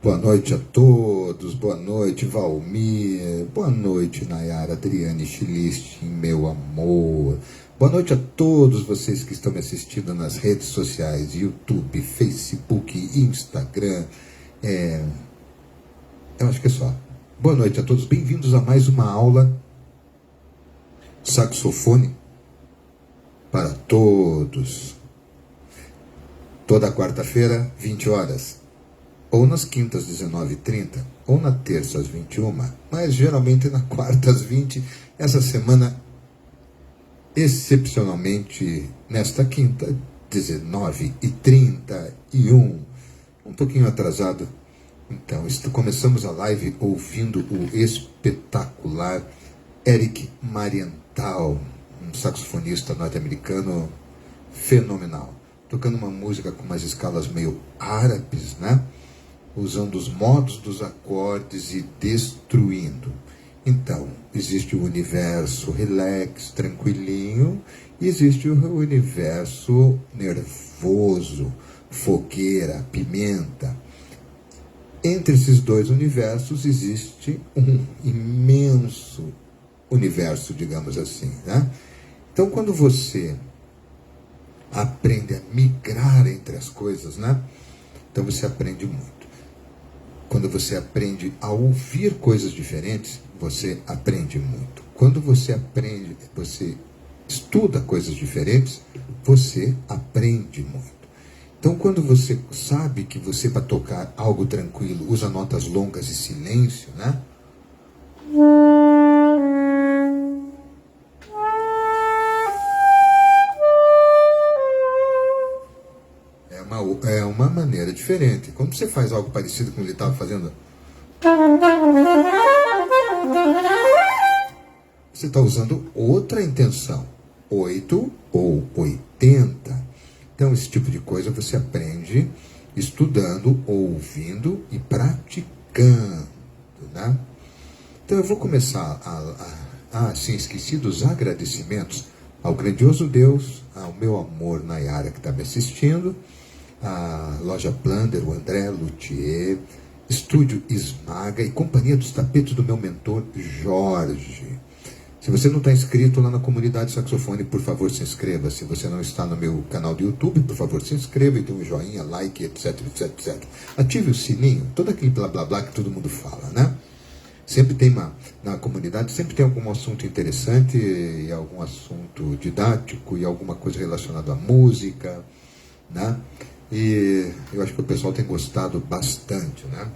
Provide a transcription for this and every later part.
Boa noite a todos, boa noite Valmir, boa noite Nayara, Adriane Chilistin, meu amor. Boa noite a todos vocês que estão me assistindo nas redes sociais, YouTube, Facebook, Instagram. Eu acho que é só. Boa noite a todos, bem-vindos a mais uma aula saxofone para todos. Toda quarta-feira, 20 horas. Ou nas quintas, 19h30, ou na terça, às 21h, mas geralmente na quarta, às 20h. Essa semana, excepcionalmente, nesta quinta, 19h31, um pouquinho atrasado. Então, começamos a live ouvindo o espetacular Eric Marienthal, um saxofonista norte-americano fenomenal, tocando uma música com umas escalas meio árabes, né? Usando os modos dos acordes e destruindo. Então, existe o universo relax, tranquilinho, e existe o universo nervoso, fogueira, pimenta. Entre esses dois universos existe um imenso universo, digamos assim, né? Então, quando você aprende a migrar entre as coisas, né? Então você aprende muito. Quando você aprende a ouvir coisas diferentes, você aprende muito. Quando você aprende, você estuda coisas diferentes, você aprende muito. Então, quando você sabe que você, para tocar algo tranquilo, usa notas longas e silêncio, né? É uma maneira diferente. Quando você faz algo parecido com o que ele estava fazendo, você está usando outra intenção, 8 ou 80. Então, esse tipo de coisa você aprende estudando, ouvindo e praticando, né? Então, eu vou começar sim, esqueci dos agradecimentos ao grandioso Deus, ao meu amor Nayara que está me assistindo, a Loja Plunder, o André Luthier, Estúdio Esmaga e Companhia dos Tapetes do meu mentor Jorge. Se você não está inscrito lá na comunidade saxofone, por favor se inscreva. Se você não está no meu canal do YouTube, por favor se inscreva e dê um joinha, like, etc, etc, etc. Ative o sininho, todo aquele blá blá blá que todo mundo fala, né? Sempre tem na comunidade, sempre tem algum assunto interessante, e algum assunto didático e alguma coisa relacionada à música, né? E eu acho que o pessoal tem gostado bastante, né?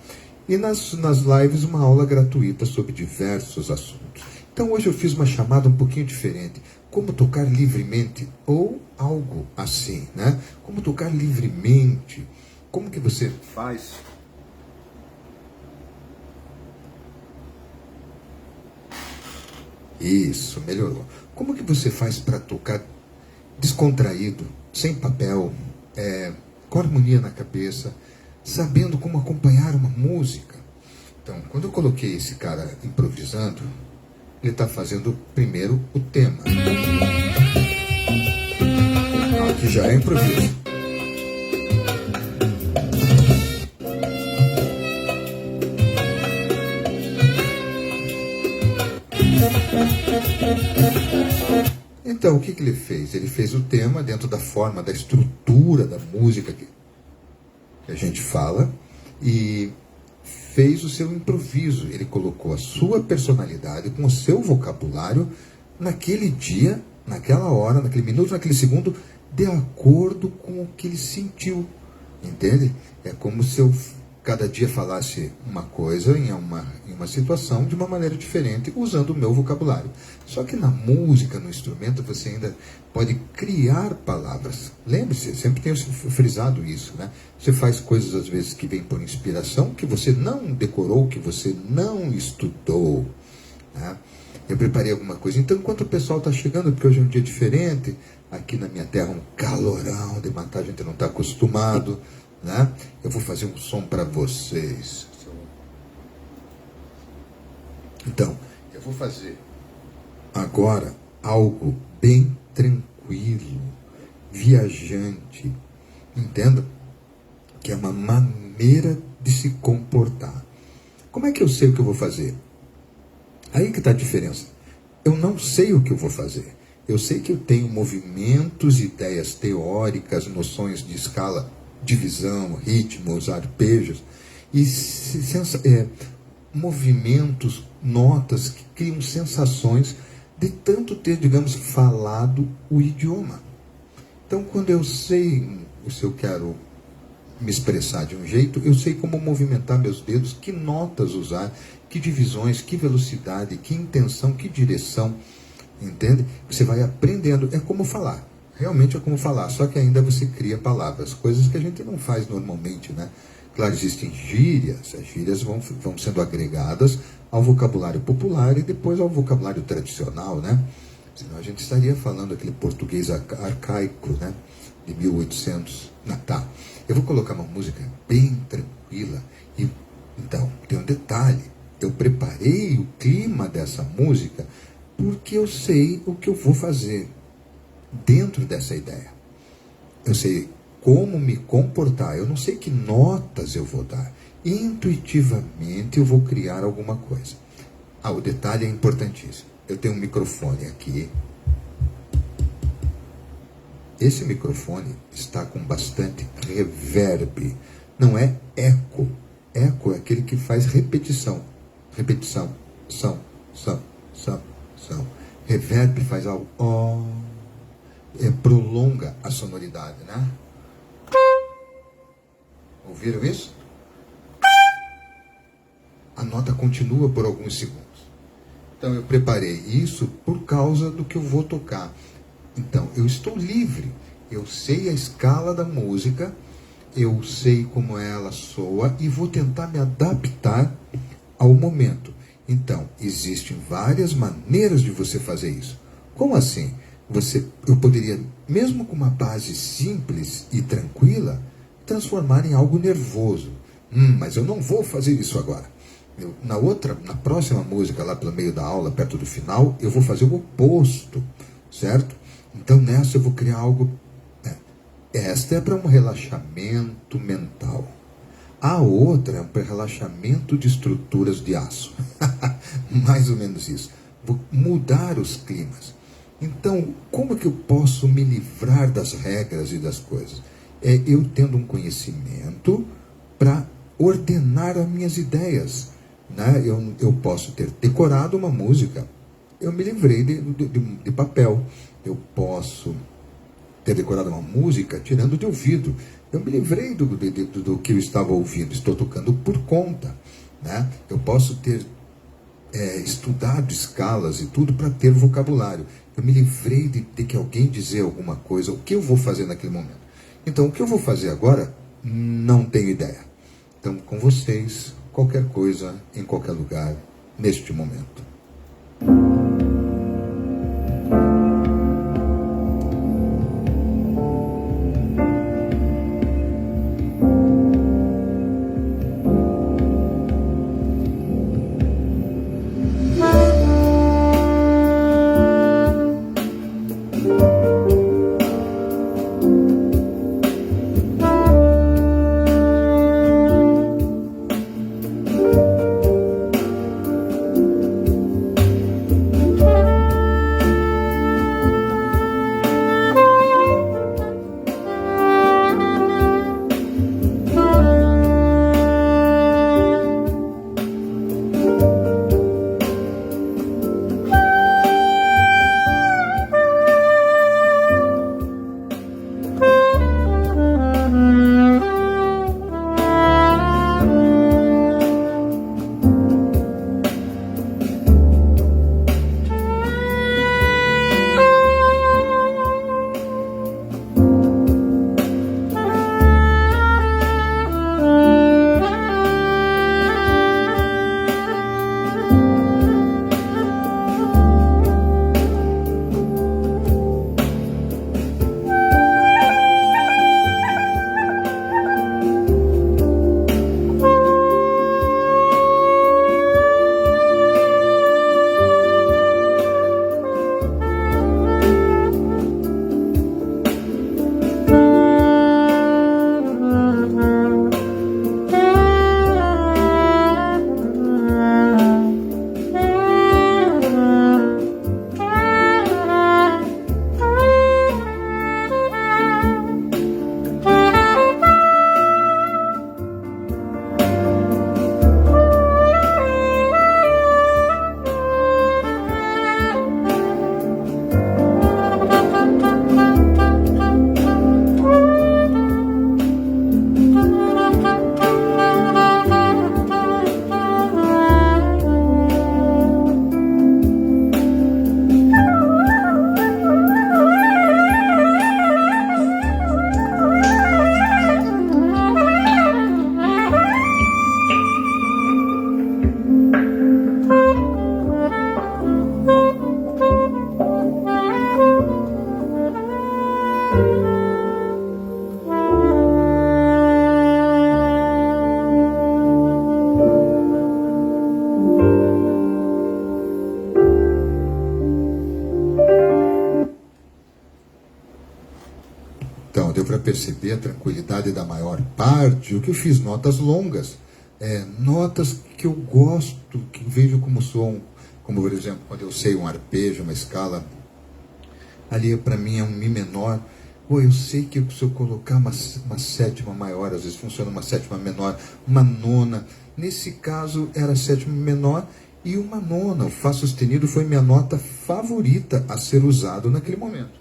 E nas lives uma aula gratuita sobre diversos assuntos. Então hoje eu fiz uma chamada um pouquinho diferente. Como tocar livremente, ou algo assim, né? Como tocar livremente. Como que você faz? Isso, melhorou. Como que você faz para tocar descontraído, sem papel, com harmonia na cabeça, sabendo como acompanhar uma música? Então, quando eu coloquei esse cara improvisando, ele está fazendo primeiro o tema. Aqui já é improviso. Então, o que ele fez? Ele fez o tema dentro da forma, da estrutura da música que a gente fala, e fez o seu improviso. Ele colocou a sua personalidade com o seu vocabulário naquele dia, naquela hora, naquele minuto, naquele segundo, de acordo com o que ele sentiu. Entende? É como se eu cada dia falasse uma coisa em uma situação de uma maneira diferente, usando o meu vocabulário. Só que na música, no instrumento, você ainda pode criar palavras. Lembre-se, sempre tenho frisado isso, né? Você faz coisas, às vezes, que vêm por inspiração, que você não decorou, que você não estudou, né? Eu preparei alguma coisa. Então, enquanto o pessoal está chegando, porque hoje é um dia diferente, aqui na minha terra um calorão de matar, a gente não está acostumado, né? Eu vou fazer um som para vocês. Então, eu vou fazer agora algo bem tranquilo, viajante, entenda? Que é uma maneira de se comportar. Como é que eu sei o que eu vou fazer? Aí que está a diferença. Eu não sei o que eu vou fazer. Eu sei que eu tenho movimentos, ideias teóricas, noções de escala, divisão, ritmos, arpejos, e movimentos, notas que criam sensações de tanto ter, digamos, falado o idioma. Então, quando eu sei se eu quero me expressar de um jeito, eu sei como movimentar meus dedos, que notas usar, que divisões, que velocidade, que intenção, que direção, entende? Você vai aprendendo, é como falar, realmente é como falar, só que ainda você cria palavras, coisas que a gente não faz normalmente, né? Claro, existem gírias, as gírias vão sendo agregadas ao vocabulário popular e depois ao vocabulário tradicional, né? Senão a gente estaria falando aquele português arcaico, né? De 1800. Tá. Eu vou colocar uma música bem tranquila. E, então, tem um detalhe. Eu preparei o clima dessa música porque eu sei o que eu vou fazer dentro dessa ideia. Eu sei como me comportar. Eu não sei que notas eu vou dar. Intuitivamente eu vou criar alguma coisa. O detalhe é importantíssimo. Eu tenho um microfone aqui. Esse microfone está com bastante reverb. Não é eco. Eco é aquele que faz repetição. Repetição. São. Reverb faz algo. Prolonga a sonoridade, né? Ouviram isso? A nota continua por alguns segundos. Então eu preparei isso por causa do que eu vou tocar. Então, eu estou livre, eu sei a escala da música, eu sei como ela soa e vou tentar me adaptar ao momento. Então, existem várias maneiras de você fazer isso. Como assim? Eu poderia, mesmo com uma base simples e tranquila, transformar em algo nervoso. Mas eu não vou fazer isso agora. Na próxima música, lá pelo meio da aula, perto do final, eu vou fazer o oposto, certo? Então, nessa eu vou criar algo. Esta é para um relaxamento mental. A outra é para relaxamento de estruturas de aço. Mais ou menos isso. Vou mudar os climas. Então, como que eu posso me livrar das regras e das coisas? É eu tendo um conhecimento para ordenar as minhas ideias. Né? Eu posso ter decorado uma música. Eu me livrei de papel. Eu posso ter decorado uma música tirando de ouvido. Eu me livrei do que eu estava ouvindo. Estou tocando por conta. Né? Eu posso ter estudado escalas e tudo para ter vocabulário. Eu me livrei de que alguém dizer alguma coisa. O que eu vou fazer naquele momento? Então, o que eu vou fazer agora, não tenho ideia. Então, com vocês, qualquer coisa, em qualquer lugar, neste momento. para perceber a tranquilidade da maior parte, o que eu fiz notas longas, notas que eu gosto, que vejo como som, como por exemplo, quando eu sei um arpejo, uma escala, ali para mim é um Mi menor. Eu sei que se eu colocar uma sétima maior, às vezes funciona uma sétima menor, uma nona. Nesse caso era sétima menor e uma nona. O Fá sustenido foi minha nota favorita a ser usado naquele momento.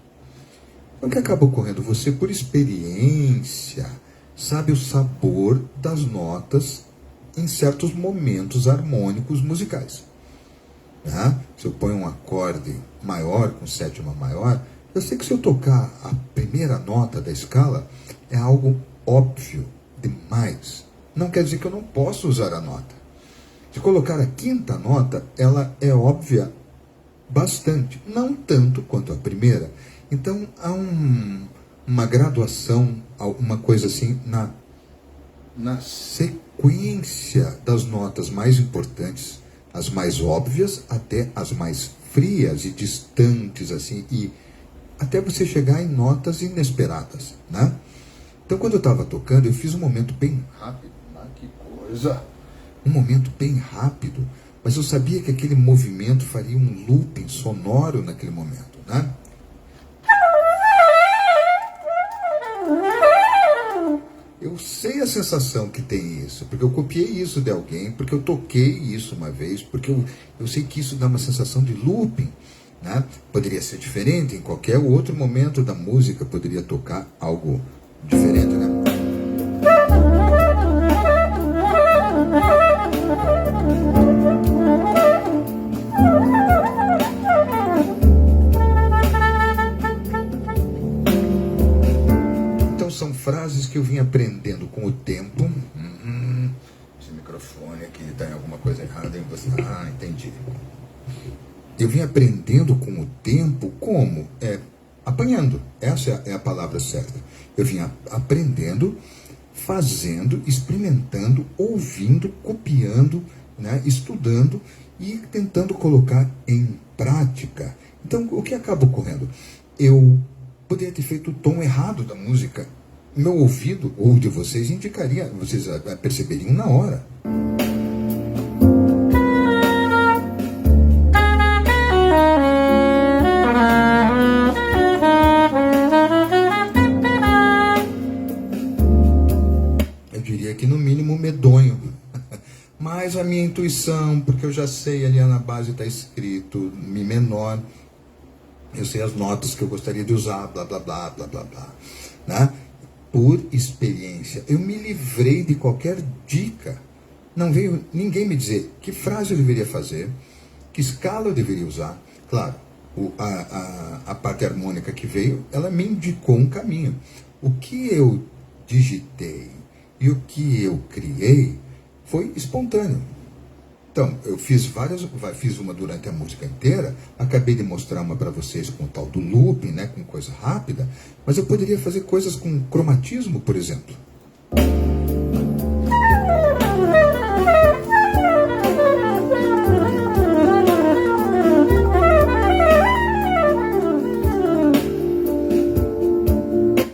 O que acaba ocorrendo? Você, por experiência, sabe o sabor das notas em certos momentos harmônicos musicais. Se eu ponho um acorde maior com sétima maior, eu sei que se eu tocar a primeira nota da escala, é algo óbvio demais. Não quer dizer que eu não possa usar a nota. Se colocar a quinta nota, ela é óbvia bastante, não tanto quanto a primeira. Então há uma graduação, uma coisa assim, na sequência das notas mais importantes, as mais óbvias, até as mais frias e distantes, assim, e até você chegar em notas inesperadas, né? Então, quando eu estava tocando, eu fiz um momento bem rápido. Que coisa! Um momento bem rápido, mas eu sabia que aquele movimento faria um looping sonoro naquele momento, né? Eu sei a sensação que tem isso, porque eu copiei isso de alguém, porque eu toquei isso uma vez, porque eu sei que isso dá uma sensação de looping, né? Poderia ser diferente, em qualquer outro momento da música poderia tocar algo diferente, né? Então são frases que eu vim aprendendo com o tempo. Esse microfone aqui está em alguma coisa errada, hein? Entendi. Eu vim aprendendo com o tempo como? Apanhando. Essa é a palavra certa. Eu vim aprendendo, fazendo, experimentando, ouvindo, copiando, né, estudando e tentando colocar em prática. Então, o que acaba ocorrendo? Eu poderia ter feito o tom errado da música. Meu ouvido, ou de vocês, indicaria, vocês perceberiam na hora. Que no mínimo medonho, mas a minha intuição, porque eu já sei ali na base está escrito Mi menor, eu sei as notas que eu gostaria de usar, blá blá blá blá blá blá, né? Por experiência, eu me livrei de qualquer dica. Não veio ninguém me dizer que frase eu deveria fazer, que escala eu deveria usar. Claro, a parte harmônica que veio, ela me indicou um caminho. O que eu digitei e o que eu criei foi espontâneo. Então, eu fiz uma durante a música inteira, acabei de mostrar uma para vocês com o tal do looping, né, com coisa rápida, mas eu poderia fazer coisas com cromatismo, por exemplo.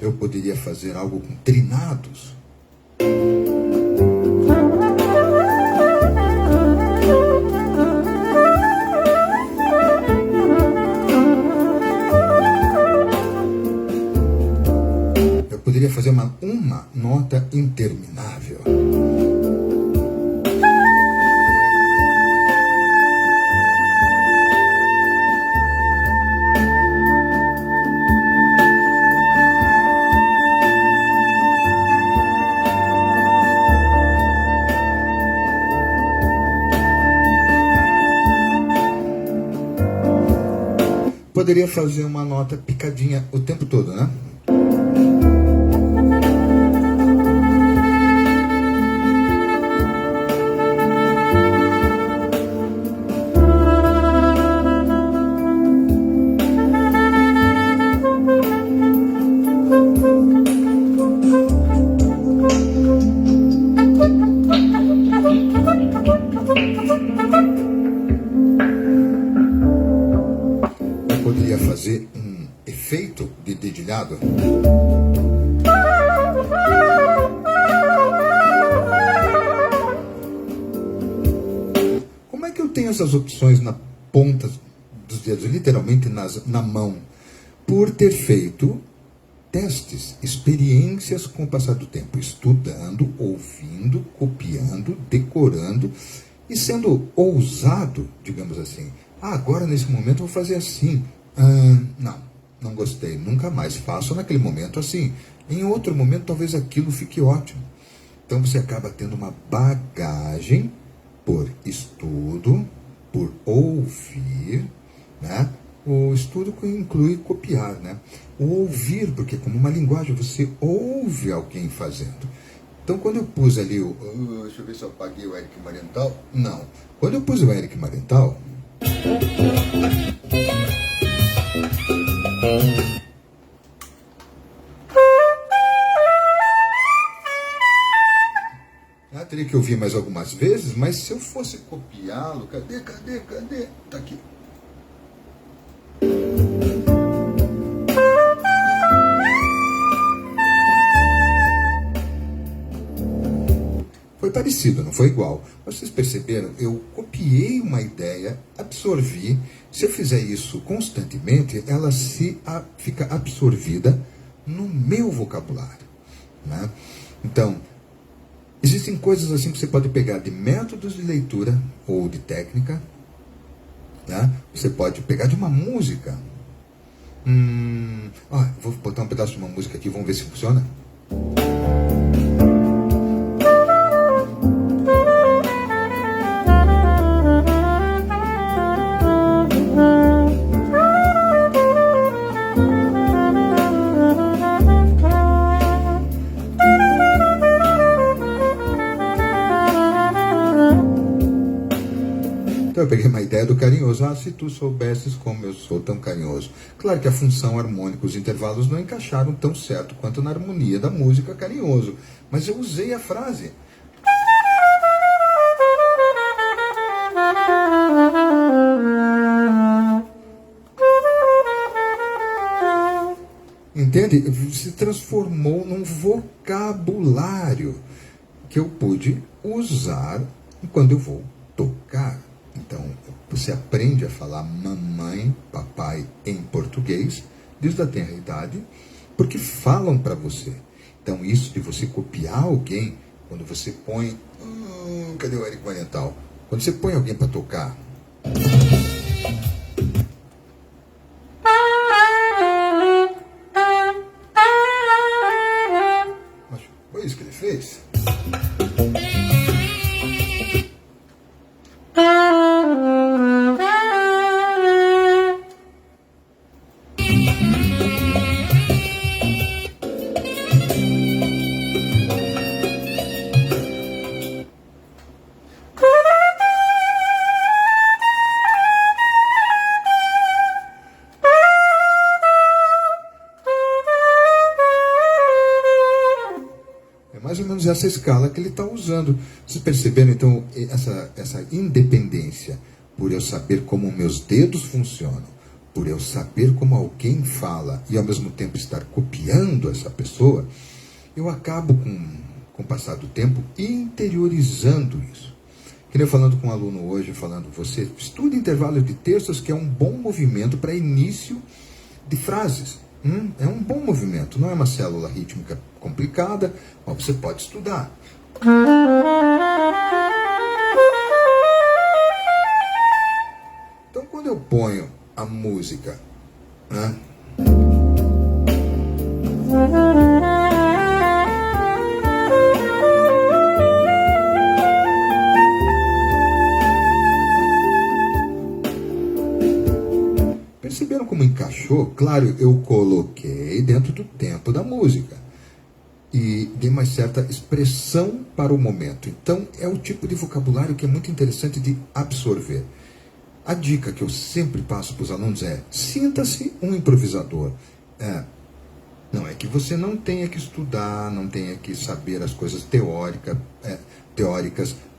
Eu poderia fazer algo com trinados. Poderia fazer uma nota interminável. Poderia fazer uma nota picadinha o tempo todo, né? Eu poderia fazer um efeito de dedilhado. Como é que eu tenho essas opções na ponta dos dedos, literalmente na mão? Por ter feito testes, experiências com o passar do tempo, estudando, ouvindo, copiando, decorando e sendo ousado, digamos assim. Agora nesse momento eu vou fazer assim. Não gostei, nunca mais faço naquele momento assim. Em outro momento talvez aquilo fique ótimo. Então você acaba tendo uma bagagem por estudo, por ouvir, né? O estudo inclui copiar, né? O ouvir, porque como uma linguagem, você ouve alguém fazendo. Então, quando eu pus ali deixa eu ver se eu apaguei o Eric Marienthal. Não. Quando eu pus o Eric Marienthal... teria que ouvir mais algumas vezes, mas se eu fosse copiá-lo... Cadê? Tá aqui. Foi parecido, não foi igual. Vocês perceberam? Eu copiei uma ideia, absorvi. Se eu fizer isso constantemente, ela fica absorvida no meu vocabulário, né? Então, existem coisas assim que você pode pegar de métodos de leitura ou de técnica, né? Você pode pegar de uma música. Vou botar um pedaço de uma música aqui, vamos ver se funciona. Então eu peguei uma ideia do carinhoso. Se tu soubesses como eu sou tão carinhoso. Claro que a função harmônica, os intervalos não encaixaram tão certo quanto na harmonia da música carinhoso. Mas eu usei a frase. Entende? Se transformou num vocabulário que eu pude usar quando eu vou tocar. Então, você aprende a falar mamãe, papai em português, desde a tenra idade, porque falam para você. Então, isso de você copiar alguém, quando você põe... cadê o Eric Marienthal? Quando você põe alguém para tocar... Mas foi isso que ele fez? Mais ou menos essa escala que ele está usando. Vocês perceberam, então, essa independência, por eu saber como meus dedos funcionam, por eu saber como alguém fala e ao mesmo tempo estar copiando essa pessoa, eu acabo, com o passar do tempo, interiorizando isso. Que nem eu falando com um aluno hoje, falando, você estuda intervalos de terços, que é um bom movimento para início de frases. É um bom movimento, não é uma célula rítmica complicada, mas você pode estudar. Então, quando eu ponho a música, né? Perceberam como encaixou? Claro, eu coloquei dentro do tempo da música e dei uma certa expressão para o momento. Então, é o tipo de vocabulário que é muito interessante de absorver. A dica que eu sempre passo para os alunos é: sinta-se um improvisador. Não é que você não tenha que estudar, não tenha que saber as coisas teóricas,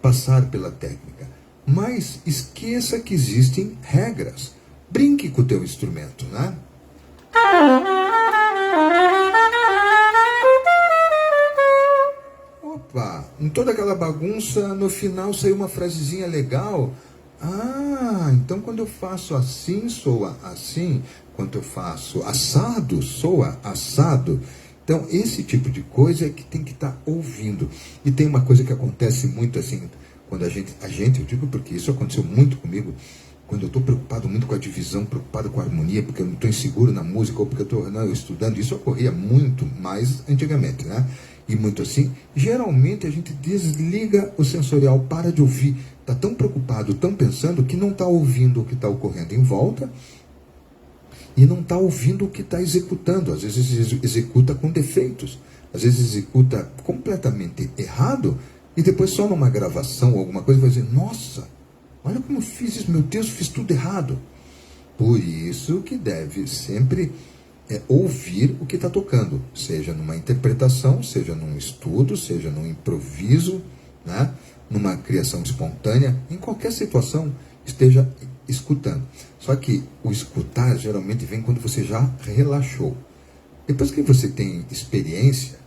passar pela técnica. Mas esqueça que existem regras. Brinque com o teu instrumento, né? em toda aquela bagunça, no final saiu uma frasezinha legal. Ah, então quando eu faço assim, soa assim. Quando eu faço assado, soa assado. Então, esse tipo de coisa é que tem que estar ouvindo. E tem uma coisa que acontece muito assim, quando a gente, eu digo porque isso aconteceu muito comigo, quando eu estou preocupado muito com a divisão, preocupado com a harmonia, porque eu não estou inseguro na música, ou porque eu estou estudando, isso ocorria muito mais antigamente, né? E muito assim, geralmente a gente desliga o sensorial, para de ouvir, está tão preocupado, tão pensando, que não está ouvindo o que está ocorrendo em volta, e não está ouvindo o que está executando. Às vezes executa com defeitos, às vezes executa completamente errado, e depois só numa gravação ou alguma coisa vai dizer, nossa, olha como eu fiz isso, meu Deus, fiz tudo errado. Por isso que deve sempre ouvir o que está tocando, seja numa interpretação, seja num estudo, seja num improviso, né? Numa criação espontânea, em qualquer situação, esteja escutando. Só que o escutar geralmente vem quando você já relaxou. Depois que você tem experiência,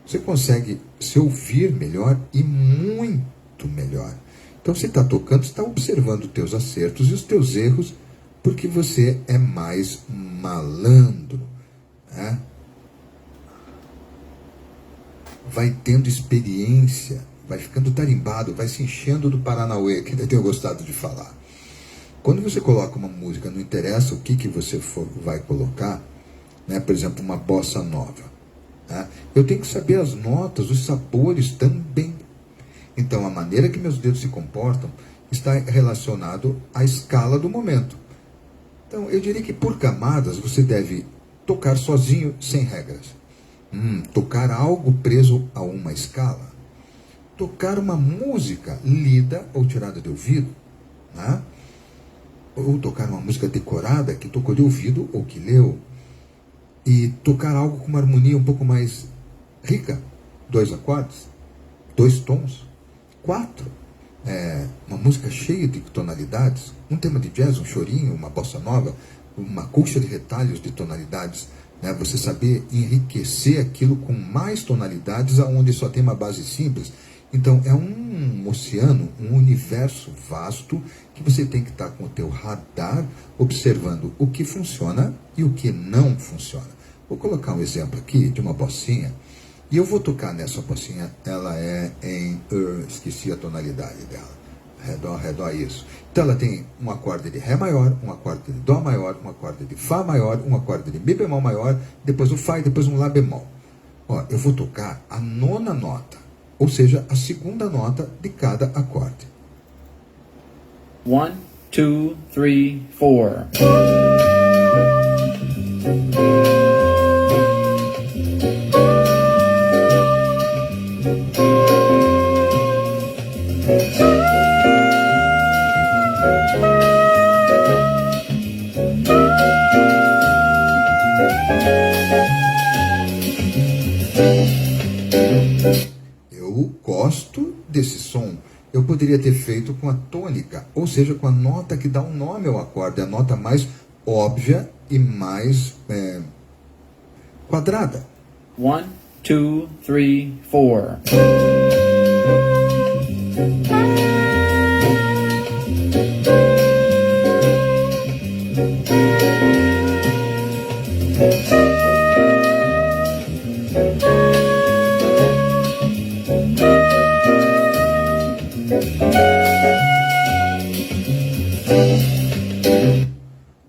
você consegue se ouvir melhor e muito melhor. Então você está tocando, você está observando os teus acertos e os teus erros, porque você é mais malandro, né? Vai tendo experiência, vai ficando tarimbado, vai se enchendo do Paranauê, que eu tenho gostado de falar. Quando você coloca uma música, não interessa o que você vai colocar, né? Por exemplo, uma bossa nova, né? Eu tenho que saber as notas, os sabores também. Então, a maneira que meus dedos se comportam está relacionado à escala do momento. Então, eu diria que por camadas você deve tocar sozinho, sem regras. Tocar algo preso a uma escala. Tocar uma música lida ou tirada de ouvido, né? Ou tocar uma música decorada que tocou de ouvido ou que leu. E tocar algo com uma harmonia um pouco mais rica. 2 acordes, 2 tons, 4. Uma música cheia de tonalidades, um tema de jazz, um chorinho, uma bossa nova, uma colcha de retalhos de tonalidades, né? Você saber enriquecer aquilo com mais tonalidades aonde só tem uma base simples. Então é um oceano, um universo vasto que você tem que estar com o teu radar observando o que funciona e o que não funciona. Vou colocar um exemplo aqui de uma bossinha. E eu vou tocar nessa bossinha, ela é em... esqueci a tonalidade dela. Redó, isso. Então ela tem um acorde de Ré maior, um acorde de Dó maior, um acorde de Fá maior, um acorde de Mi bemol maior, depois o Fá e depois um Lá bemol. Ó, eu vou tocar a 9ª nota, ou seja, a 2ª nota de cada acorde. 1, 2, 3, 4. Eu gosto desse som. Eu poderia ter feito com a tônica, ou seja, com a nota que dá um nome ao acorde, a nota mais óbvia e mais quadrada. 1, 2, 3, 4.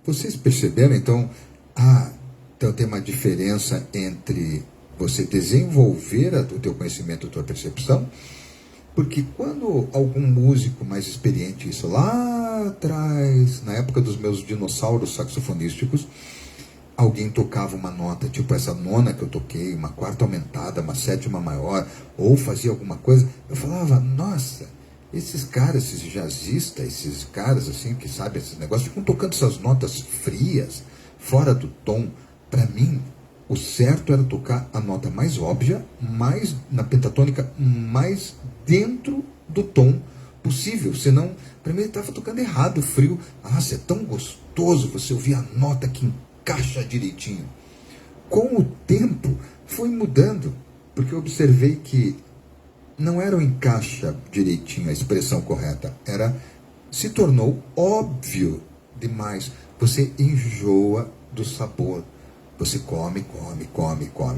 Vocês perceberam, então, então tem uma diferença entre você desenvolver o teu conhecimento, a tua percepção, porque quando algum músico mais experiente, isso lá atrás, na época dos meus dinossauros saxofonísticos, alguém tocava uma nota, tipo essa 9ª que eu toquei, uma 4ª aumentada, uma 7ª maior, ou fazia alguma coisa, eu falava, nossa, esses caras, esses jazzistas, esses caras assim, que sabem esses negócios, ficam tocando essas notas frias, fora do tom. Para mim, o certo era tocar a nota mais óbvia, mais na pentatônica, mais dentro do tom possível, senão, para mim ele estava tocando errado, frio. Nossa, é tão gostoso você ouvir a nota que encaixa direitinho. Com o tempo, foi mudando, porque eu observei que não era o encaixa direitinho, a expressão correta, se tornou óbvio demais. Você enjoa do sabor. Você come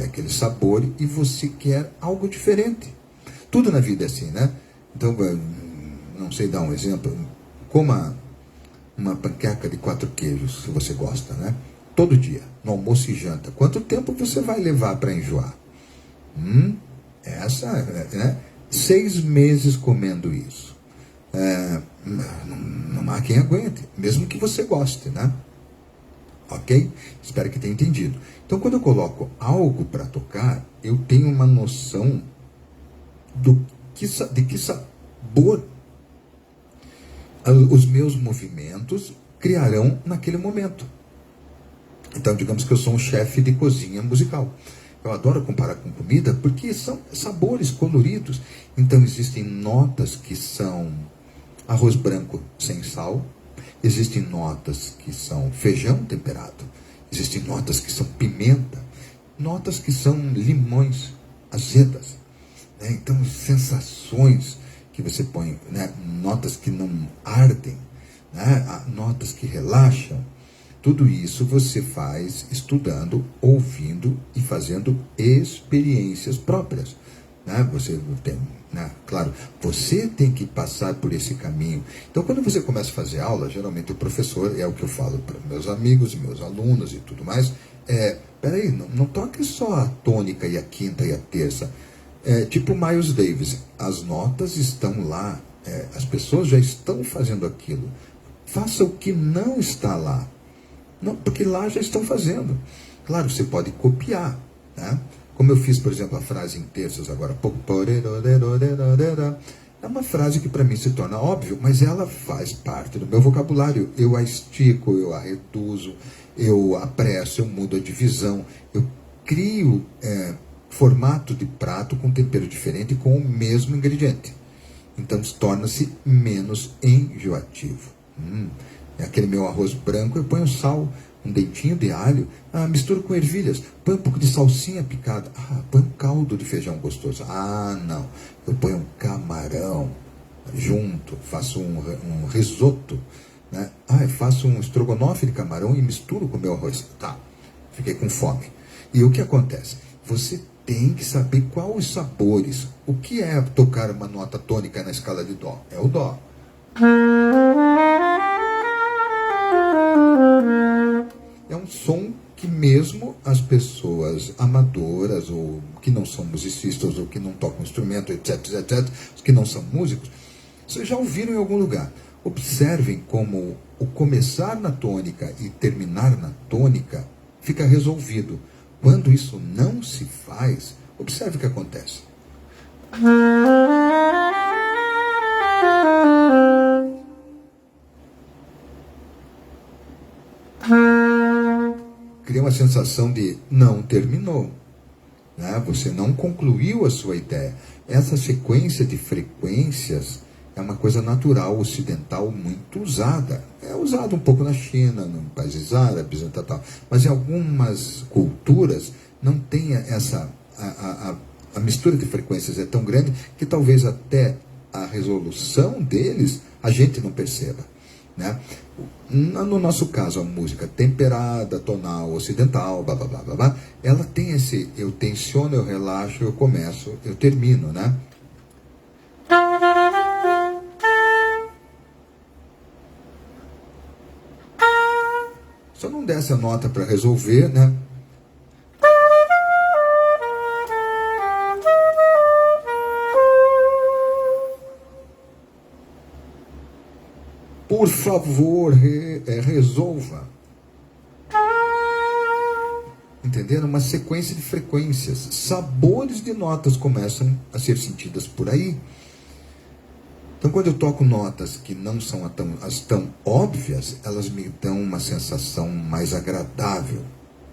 aquele sabor e você quer algo diferente. Tudo na vida é assim, né? Então, não sei dar um exemplo, coma uma panqueca de 4 queijos, se você gosta, né? Todo dia, no almoço e janta. Quanto tempo você vai levar para enjoar? Né? 6 meses comendo isso. Não há quem aguente, mesmo que você goste, né? Ok? Espero que tenha entendido. Então, quando eu coloco algo para tocar, eu tenho uma noção de que sabor os meus movimentos criarão naquele momento. Então, digamos que eu sou um chefe de cozinha musical. Eu adoro comparar com comida porque são sabores coloridos. Então, existem notas que são arroz branco sem sal, existem notas que são feijão temperado, existem notas que são pimenta, notas que são limões azedas, né? Então, sensações que você põe, né? Notas que não ardem, né? Notas que relaxam. Tudo isso você faz estudando, ouvindo e fazendo experiências próprias, né? Você tem, né? Claro, você tem que passar por esse caminho. Então, quando você começa a fazer aula, geralmente o professor, é o que eu falo para meus amigos, meus alunos e tudo mais, peraí, não toque só a tônica e a quinta e a terça. Tipo Miles Davis, as notas estão lá, as pessoas já estão fazendo aquilo. Faça o que não está lá. Não, porque lá já estão fazendo. Claro, você pode copiar, né? Como eu fiz, por exemplo, a frase em terças agora há pouco. É uma frase que para mim se torna óbvio, mas ela faz parte do meu vocabulário. Eu a estico, eu a reduzo, eu apresso, eu mudo a divisão. Eu crio formato de prato com tempero diferente com o mesmo ingrediente. Então torna-se menos enjoativo. Aquele meu arroz branco, eu ponho sal, um dentinho de alho, misturo com ervilhas, põe um pouco de salsinha picada, põe um caldo de feijão gostoso. Não, eu ponho um camarão junto, faço um risoto, né? Eu faço um estrogonofe de camarão e misturo com o meu arroz. Tá, fiquei com fome. E o que acontece? Você tem que saber quais os sabores. O que é tocar uma nota tônica na escala de dó? É o dó. É um som que mesmo as pessoas amadoras, ou que não são musicistas, ou que não tocam instrumento, etc., os que não são músicos, vocês já ouviram em algum lugar. Observem como o começar na tônica e terminar na tônica fica resolvido. Quando isso não se faz, observe o que acontece. Cria uma sensação de não terminou, né? Você não concluiu a sua ideia. Essa sequência de frequências é uma coisa natural, ocidental, muito usada. É usado um pouco na China, nos países árabes, tal. Mas em algumas culturas não tem essa... A mistura de frequências é tão grande que talvez até a resolução deles a gente não perceba, né? No nosso caso, a música temperada, tonal, ocidental, blá, blá, blá, blá, blá, ela tem esse eu tensiono, eu relaxo, eu começo, eu termino, né? Só não desce a nota para resolver, né? Por favor, resolva. Entenderam? Uma sequência de frequências. Sabores de notas começam a ser sentidas por aí. Então, quando eu toco notas que não são tão óbvias, elas me dão uma sensação mais agradável,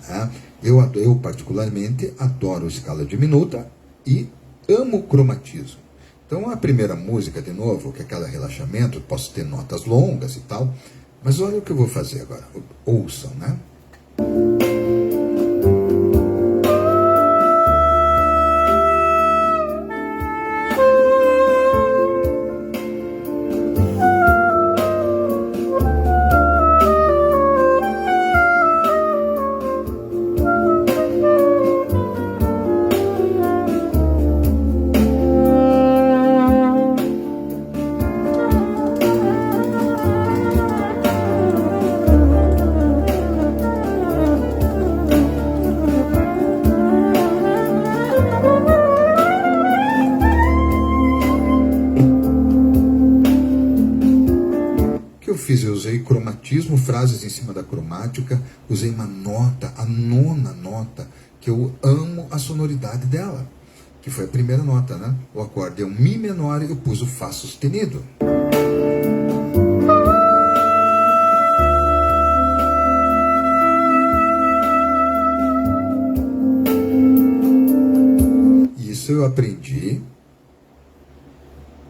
né? Eu particularmente adoro escala diminuta e amo cromatismo. Então, a primeira música, de novo, que é aquela relaxamento, posso ter notas longas e tal, mas olha o que eu vou fazer agora. Ouçam, né? frases em cima da cromática, usei uma nota, a nona nota, que eu amo a sonoridade dela, que foi a primeira nota, né? O acorde é um Mi menor e eu pus o Fá sustenido. Isso eu aprendi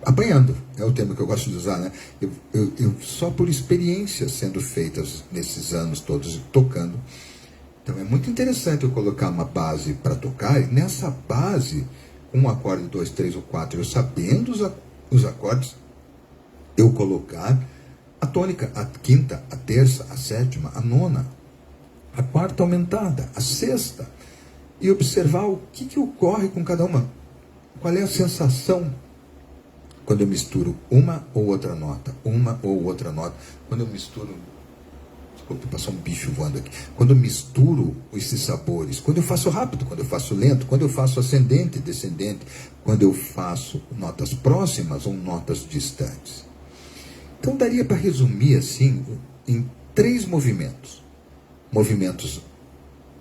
apanhando, é o termo que eu gosto de usar, né? Eu só por experiências sendo feitas nesses anos todos tocando. Então é muito interessante eu colocar uma base para tocar, e nessa base, um acorde, 2, 3 ou 4, eu sabendo os acordes, eu colocar a tônica, a quinta, a terça, a sétima, a nona, a quarta aumentada, a sexta, e observar o que ocorre com cada uma. Qual é a sensação quando eu misturo uma ou outra nota, quando eu misturo, desculpa, passou um bicho voando aqui, quando eu misturo esses sabores, quando eu faço rápido, quando eu faço lento, quando eu faço ascendente, descendente, quando eu faço notas próximas ou notas distantes. Então daria para resumir assim em 3 movimentos. Movimentos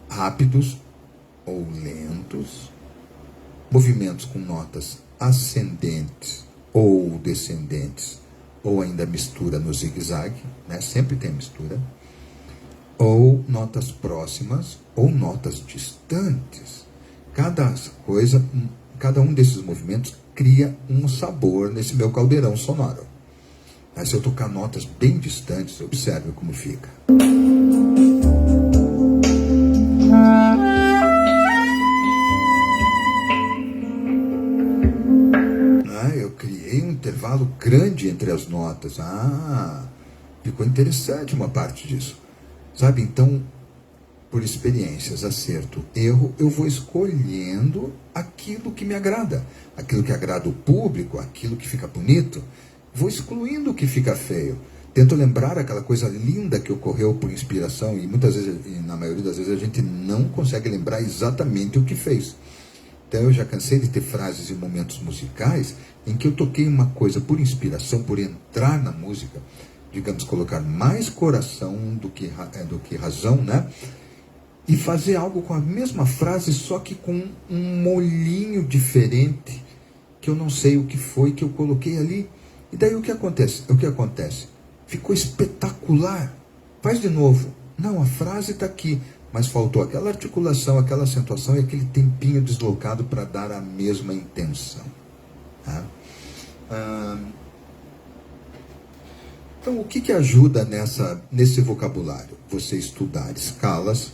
rápidos ou lentos, movimentos com notas ascendentes ou descendentes, ou ainda mistura no zigue-zague, né? Sempre tem mistura, ou notas próximas ou notas distantes. Cada um desses movimentos cria um sabor nesse meu caldeirão sonoro. Mas se eu tocar notas bem distantes, observe como fica. Eu criei um intervalo grande entre as notas. Ficou interessante uma parte disso. Sabe, então, por experiências, acerto, erro, eu vou escolhendo aquilo que me agrada. Aquilo que agrada o público, aquilo que fica bonito. Vou excluindo o que fica feio. Tento lembrar aquela coisa linda que ocorreu por inspiração, e muitas vezes, e na maioria das vezes, a gente não consegue lembrar exatamente o que fez. Então eu já cansei de ter frases e momentos musicais em que eu toquei uma coisa por inspiração, por entrar na música, digamos, colocar mais coração do que razão, né? E fazer algo com a mesma frase, só que com um molhinho diferente, que eu não sei o que foi que eu coloquei ali. E daí o que acontece? Ficou espetacular. Faz de novo. Não, a frase está aqui, mas faltou aquela articulação, aquela acentuação e aquele tempinho deslocado para dar a mesma intenção. Tá? Então, o que ajuda nesse vocabulário? Você estudar escalas,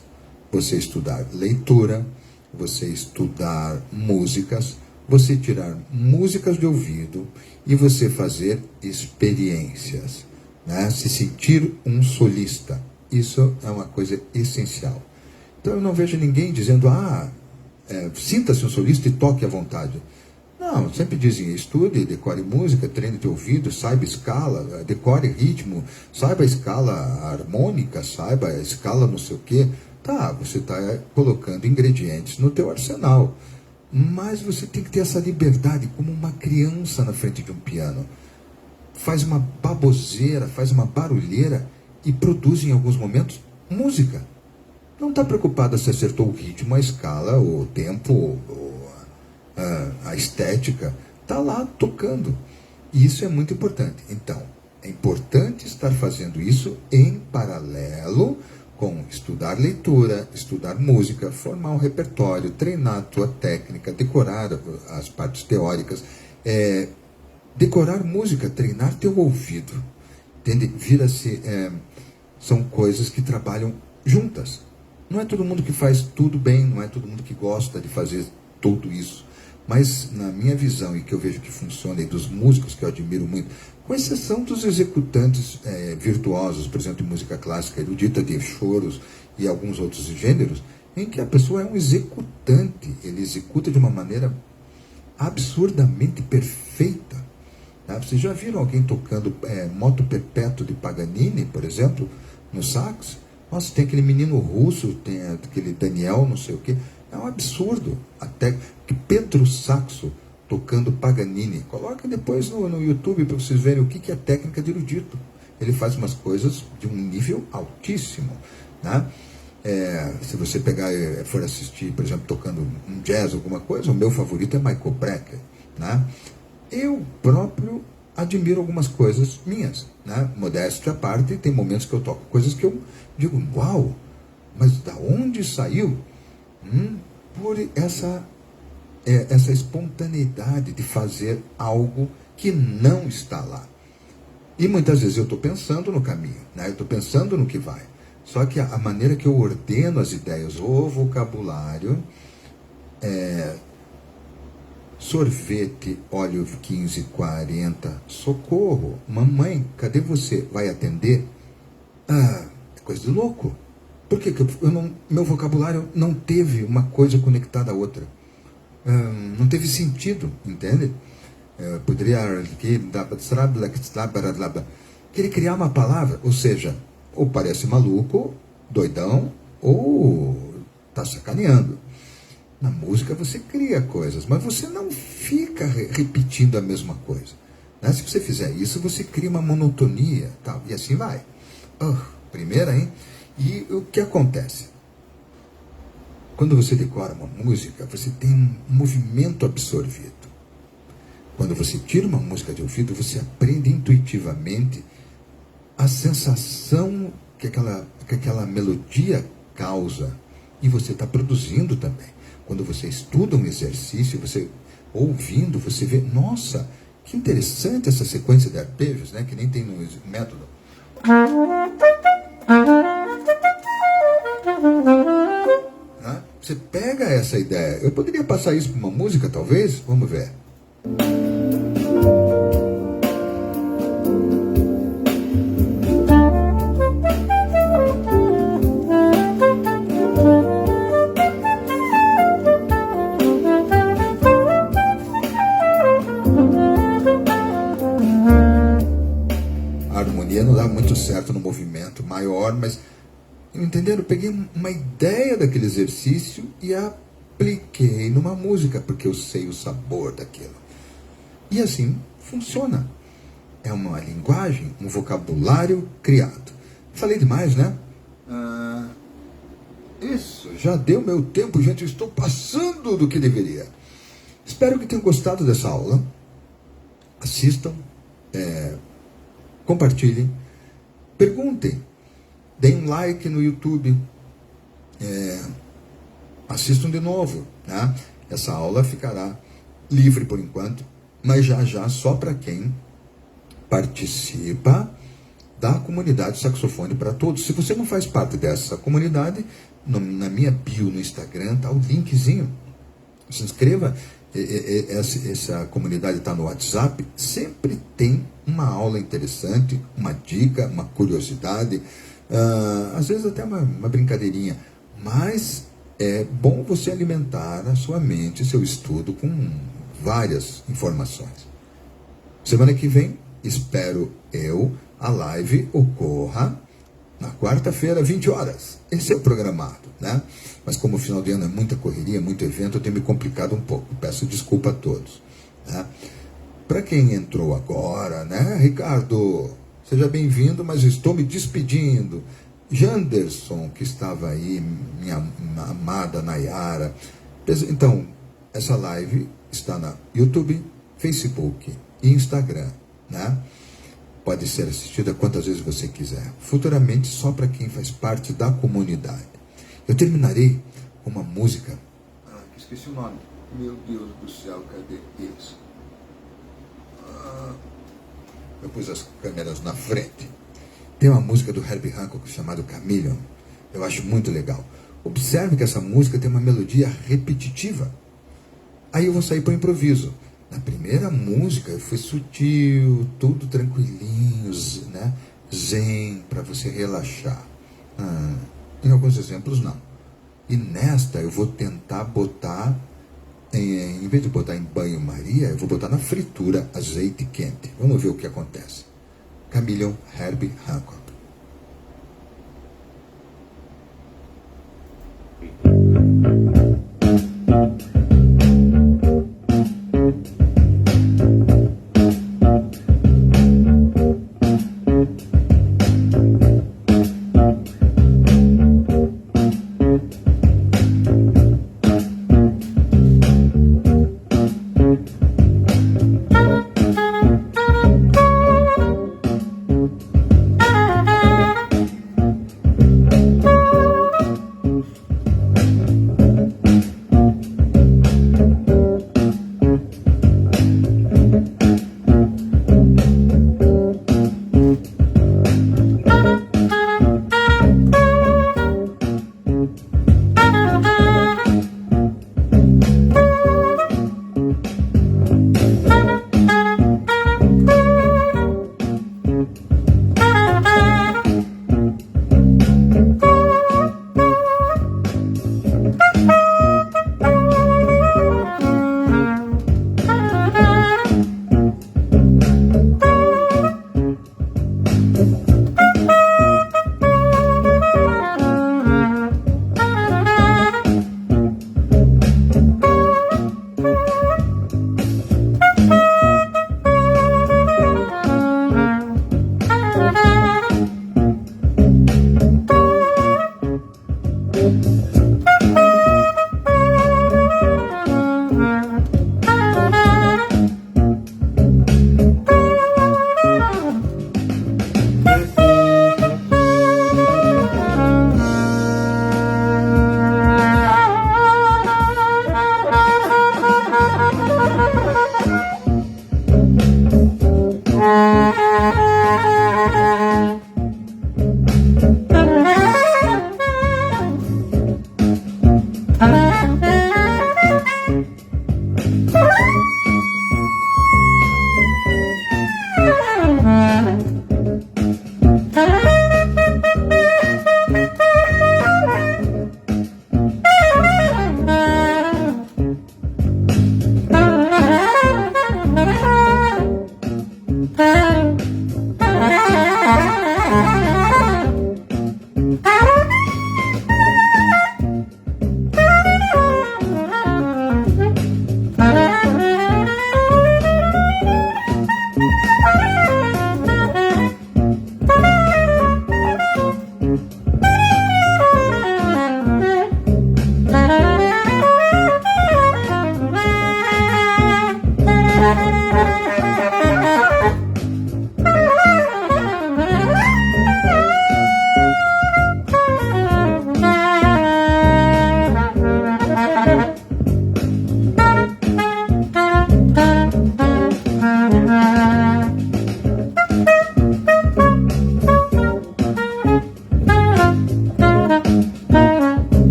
você estudar leitura, você estudar músicas, você tirar músicas de ouvido e você fazer experiências, né? Se sentir um solista. Isso é uma coisa essencial. Então eu não vejo ninguém dizendo, sinta-se um solista e toque à vontade. Não, sempre dizem, estude, decore música, treine teu ouvido, saiba escala, decore ritmo, saiba a escala harmônica, saiba a escala não sei o quê. Tá, você está colocando ingredientes no teu arsenal. Mas você tem que ter essa liberdade, como uma criança na frente de um piano. Faz uma baboseira, faz uma barulheira e produz em alguns momentos música. Não está preocupada se acertou o ritmo, a escala, o tempo, a estética. Está lá tocando. E isso é muito importante. Então, é importante estar fazendo isso em paralelo com estudar leitura, estudar música, formar um repertório, treinar a tua técnica, decorar as partes teóricas, decorar música, treinar teu ouvido. Entende? São coisas que trabalham juntas. Não é todo mundo que faz tudo bem, não é todo mundo que gosta de fazer tudo isso. Mas, na minha visão, e que eu vejo que funciona, e dos músicos que eu admiro muito, com exceção dos executantes virtuosos, por exemplo, de música clássica erudita, de choros e alguns outros gêneros, em que a pessoa é um executante, ele executa de uma maneira absurdamente perfeita. Tá? Vocês já viram alguém tocando Moto Perpétuo de Paganini, por exemplo, no sax? Nossa, tem aquele menino russo, tem aquele Daniel, não sei o quê. É um absurdo. Até que Pedro Saxo tocando Paganini. Coloca depois no YouTube para vocês verem o que é técnica de erudito. ele faz umas coisas de um nível altíssimo, né? Se você pegar e for assistir, por exemplo, tocando um jazz, alguma coisa, o meu favorito é Michael Brecker, né? Eu próprio admiro algumas coisas minhas, né? Modéstia à parte, tem momentos que eu toco coisas que eu digo, uau, mas da onde saiu? Por essa espontaneidade de fazer algo que não está lá. E muitas vezes eu estou pensando no caminho, né? Eu estou pensando no que vai. Só que a maneira que eu ordeno as ideias, o vocabulário, sorvete, óleo 15,40, socorro, mamãe, cadê você? Vai atender? É coisa de louco. Por que meu vocabulário não teve uma coisa conectada à outra? Não teve sentido, entende? Poderia querer criar uma palavra, ou seja, ou parece maluco, doidão, ou está sacaneando. Na música você cria coisas, mas você não fica repetindo a mesma coisa, né? Se você fizer isso, você cria uma monotonia, tal, e assim vai. Primeira, hein? E o que acontece? Quando você decora uma música, você tem um movimento absorvido. Quando você tira uma música de ouvido, você aprende intuitivamente a sensação que aquela melodia causa. E você está produzindo também. Quando você estuda um exercício, você ouvindo, você vê, nossa, que interessante essa sequência de arpejos, né? Que nem tem no método. Você pega essa ideia. Eu poderia passar isso para uma música, talvez? Vamos ver. A harmonia não dá muito certo no movimento maior, mas entenderam? Eu peguei uma ideia daquele exercício e apliquei numa música, porque eu sei o sabor daquilo. E assim funciona. É uma linguagem, um vocabulário criado. Falei demais, né? Isso, já deu meu tempo, gente. Eu estou passando do que deveria. Espero que tenham gostado dessa aula. Assistam, compartilhem, perguntem. Deem um like no YouTube, assistam de novo, né? Essa aula ficará livre por enquanto, mas já só para quem participa da comunidade Saxofone para Todos. Se você não faz parte dessa comunidade, na minha bio no Instagram está o linkzinho. Se inscreva, essa comunidade está no WhatsApp, sempre tem uma aula interessante, uma dica, uma curiosidade, às vezes até uma brincadeirinha, mas é bom você alimentar a sua mente, seu estudo com várias informações. Semana que vem, espero a live ocorra na quarta-feira, 20 horas. Esse é o programado, né? Mas como o final de ano é muita correria, muito evento, eu tenho me complicado um pouco. Peço desculpa a todos, né? Para quem entrou agora, né, Ricardo, seja bem-vindo, mas estou me despedindo. Janderson, que estava aí, minha amada Nayara. Então, essa live está na YouTube, Facebook e Instagram, né? Pode ser assistida quantas vezes você quiser. Futuramente, só para quem faz parte da comunidade. Eu terminarei com uma música. Esqueci o nome. Meu Deus do céu, cadê isso? Eu pus as câmeras na frente. Tem uma música do Herbie Hancock chamada Chameleon. Eu acho muito legal. Observe que essa música tem uma melodia repetitiva. Aí eu vou sair para o improviso. Na primeira música foi sutil, tudo tranquilinho, né? Zen, para você relaxar. Em alguns exemplos não. E nesta eu vou tentar botar, em vez de botar em banho-maria, eu vou botar na fritura azeite quente. Vamos ver o que acontece. Chameleon, Herbie Hancock.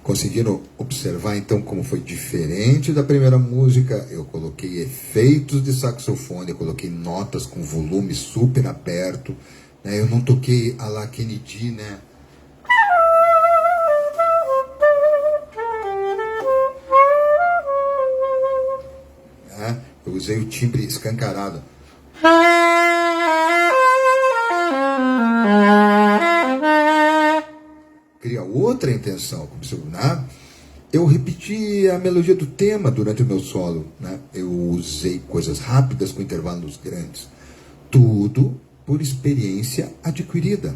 Conseguiram observar então como foi diferente da primeira música? Eu coloquei efeitos de saxofone, eu coloquei notas com volume super aberto, né? Eu não toquei a la Kennedy, né? Eu usei o timbre escancarado. Cria outra intenção, né? Eu repeti a melodia do tema durante o meu solo, né? Eu usei coisas rápidas com intervalos grandes. Tudo por experiência adquirida.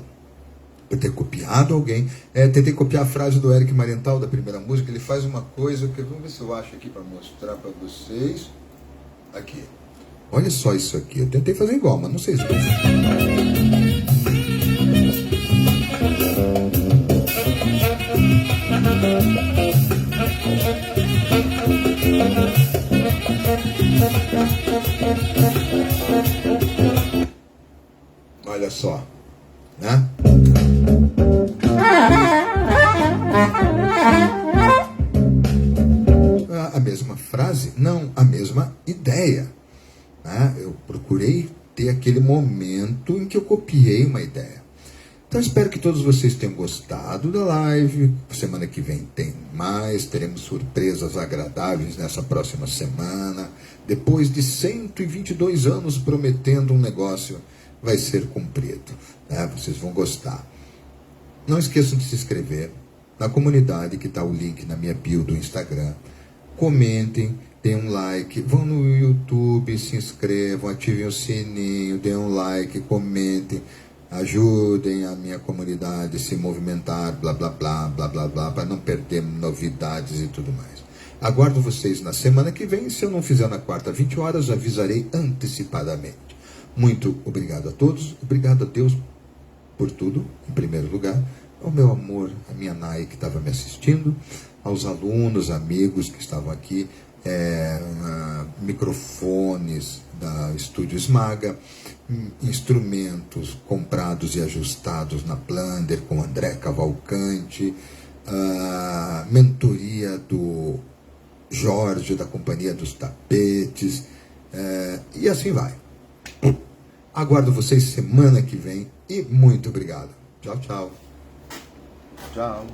Por ter copiado alguém. Tentei copiar a frase do Eric Marienthal da primeira música. Ele faz uma coisa que... Vamos ver se eu acho aqui para mostrar para vocês. Aqui. Olha só isso aqui. Eu tentei fazer igual, mas não sei se... Olha só, né? A mesma frase, não, a mesma ideia, né? Eu procurei ter aquele momento em que eu copiei uma ideia. Então espero que todos vocês tenham gostado da live. Semana que vem tem mais, teremos surpresas agradáveis nessa próxima semana. Depois de 122 anos prometendo um negócio, vai ser cumprido, né? Vocês vão gostar. Não esqueçam de se inscrever na comunidade, que está o link na minha bio do Instagram. Comentem, deem um like, vão no YouTube, se inscrevam, ativem o sininho, deem um like, comentem. Ajudem a minha comunidade a se movimentar, blá, blá, blá, blá, blá, blá, para não perder novidades e tudo mais. Aguardo vocês na semana que vem. Se eu não fizer na quarta, 20 horas, avisarei antecipadamente. Muito obrigado a todos. Obrigado a Deus por tudo, em primeiro lugar. Ao meu amor, a minha Nai que estava me assistindo, aos alunos, amigos que estavam aqui, microfones da Estúdio Smaga, instrumentos comprados e ajustados na Plunder com André Cavalcante, mentoria do Jorge da Companhia dos Tapetes, e assim vai. Aguardo vocês semana que vem e muito obrigado. Tchau, tchau. Tchau.